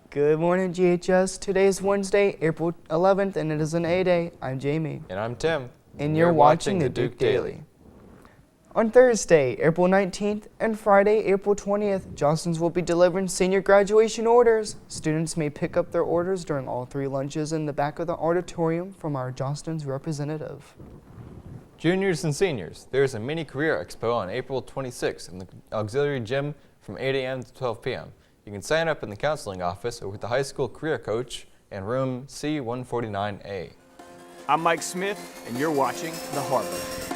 Good morning, GHS. Today is Wednesday, April 11th, and it is an A-Day. I'm Jamie. And I'm Tim. And you're watching the Duke Daily. On Thursday, April 19th, and Friday, April 20th, Johnston's will be delivering senior graduation orders. Students may pick up their orders during all 3 lunches in the back of the auditorium from our Johnston's representative. Juniors and seniors, there is a mini career expo on April 26th in the auxiliary gym from 8 a.m. to 12 p.m. You can sign up in the counseling office or with the high school career coach in room C149A. I'm Mike Smith, and you're watching The Harbor.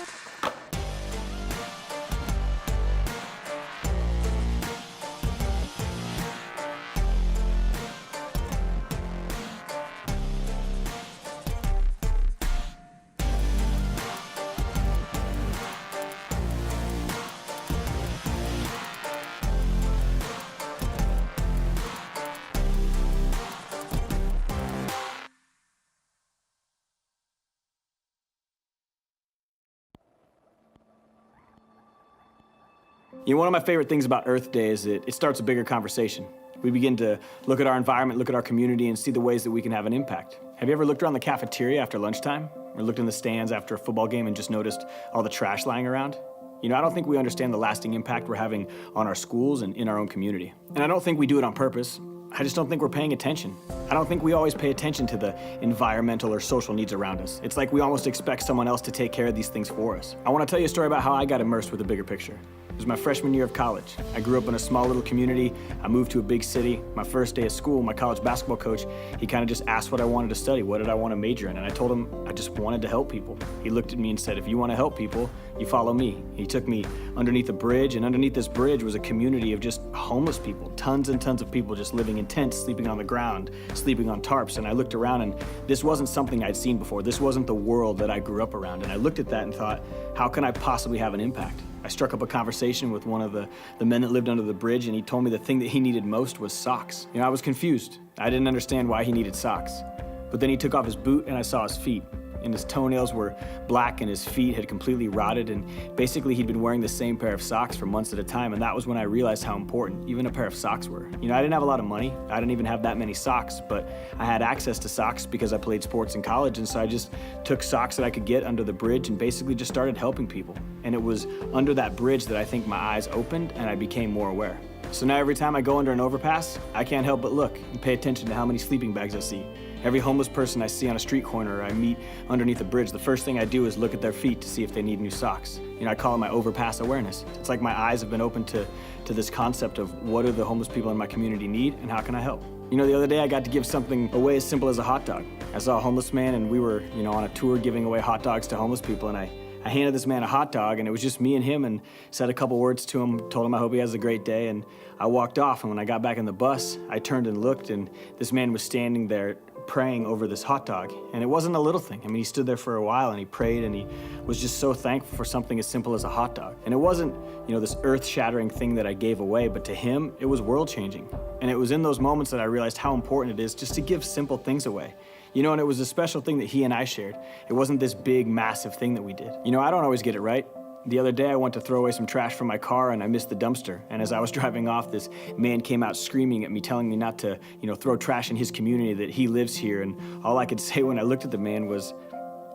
You know, one of my favorite things about Earth Day is that it starts a bigger conversation. We begin to look at our environment, look at our community, and see the ways that we can have an impact. Have you ever looked around the cafeteria after lunchtime? Or looked in the stands after a football game and just noticed all the trash lying around? You know, I don't think we understand the lasting impact we're having on our schools and in our own community. And I don't think we do it on purpose. I just don't think we're paying attention. I don't think we always pay attention to the environmental or social needs around us. It's like we almost expect someone else to take care of these things for us. I want to tell you a story about how I got immersed with the bigger picture. It was my freshman year of college. I grew up in a small little community. I moved to a big city. My first day of school, my college basketball coach, he kind of just asked what I wanted to study. What did I want to major in? And I told him I just wanted to help people. He looked at me and said, if you want to help people, you follow me. He took me underneath a bridge, and underneath this bridge was a community of just homeless people. Tons and tons of people just living in tents, sleeping on the ground, sleeping on tarps. And I looked around, and this wasn't something I'd seen before. This wasn't the world that I grew up around. And I looked at that and thought, how can I possibly have an impact? I struck up a conversation with one of the men that lived under the bridge, and he told me the thing that he needed most was socks. You know, I was confused. I didn't understand why he needed socks. But then he took off his boot, and I saw his feet. And his toenails were black, and his feet had completely rotted, and basically he'd been wearing the same pair of socks for months at a time, and that was when I realized how important even a pair of socks were. You know, I didn't have a lot of money. I didn't even have that many socks, but I had access to socks because I played sports in college, and so I just took socks that I could get under the bridge and basically just started helping people. And it was under that bridge that I think my eyes opened and I became more aware. So now every time I go under an overpass, I can't help but look and pay attention to how many sleeping bags I see. Every homeless person I see on a street corner or I meet underneath a bridge, the first thing I do is look at their feet to see if they need new socks. You know, I call it my overpass awareness. It's like my eyes have been open to this concept of what do the homeless people in my community need and how can I help? You know, the other day I got to give something away as simple as a hot dog. I saw a homeless man and we were, you know, on a tour giving away hot dogs to homeless people, and I handed this man a hot dog, and it was just me and him, and said a couple words to him, told him I hope he has a great day, and I walked off. And when I got back in the bus, I turned and looked, and this man was standing there praying over this hot dog. And it wasn't a little thing. I mean, he stood there for a while and he prayed and he was just so thankful for something as simple as a hot dog. And it wasn't, you know, this earth-shattering thing that I gave away, but to him, it was world-changing. And it was in those moments that I realized how important it is just to give simple things away. You know, and it was a special thing that he and I shared. It wasn't this big, massive thing that we did. You know, I don't always get it right. The other day I went to throw away some trash from my car and I missed the dumpster. And as I was driving off, this man came out screaming at me, telling me not to, you know, throw trash in his community, that he lives here. And all I could say when I looked at the man was,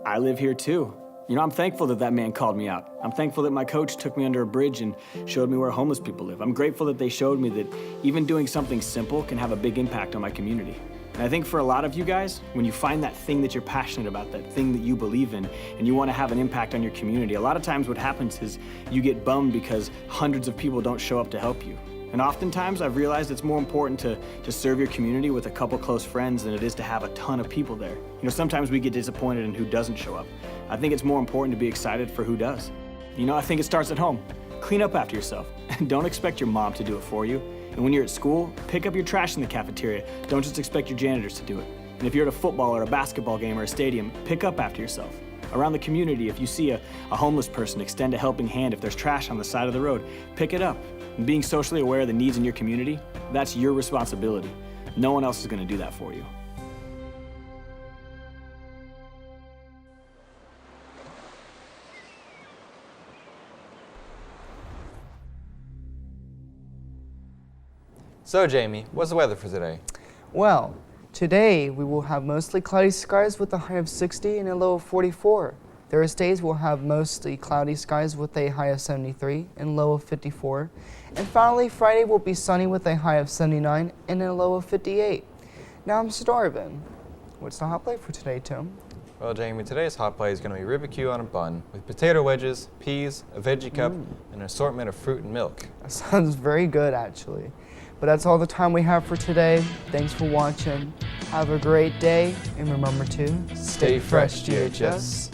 I live here too. You know, I'm thankful that that man called me out. I'm thankful that my coach took me under a bridge and showed me where homeless people live. I'm grateful that they showed me that even doing something simple can have a big impact on my community. And I think for a lot of you guys, when you find that thing that you're passionate about, that thing that you believe in, and you want to have an impact on your community, a lot of times what happens is you get bummed because hundreds of people don't show up to help you. And oftentimes I've realized it's more important to serve your community with a couple close friends than it is to have a ton of people there. You know, sometimes we get disappointed in who doesn't show up. I think it's more important to be excited for who does. You know, I think it starts at home. Clean up after yourself. Don't expect your mom to do it for you. And when you're at school, pick up your trash in the cafeteria. Don't just expect your janitors to do it. And if you're at a football or a basketball game or a stadium, pick up after yourself. Around the community, if you see a homeless person, extend a helping hand. If there's trash on the side of the road, pick it up. And being socially aware of the needs in your community, that's your responsibility. No one else is going to do that for you. So Jamie, what's the weather for today? Well, today we will have mostly cloudy skies with a high of 60 and a low of 44. Thursdays we'll have mostly cloudy skies with a high of 73 and low of 54. And finally, Friday will be sunny with a high of 79 and a low of 58. Now I'm starving. What's the hot plate for today, Tim? Well, Jamie, today's hot plate is going to be Ribicue on a bun with potato wedges, peas, a veggie cup, and an assortment of fruit and milk. That sounds very good, actually. But that's all the time we have for today. Thanks for watching. Have a great day, and remember to Stay fresh, GHS.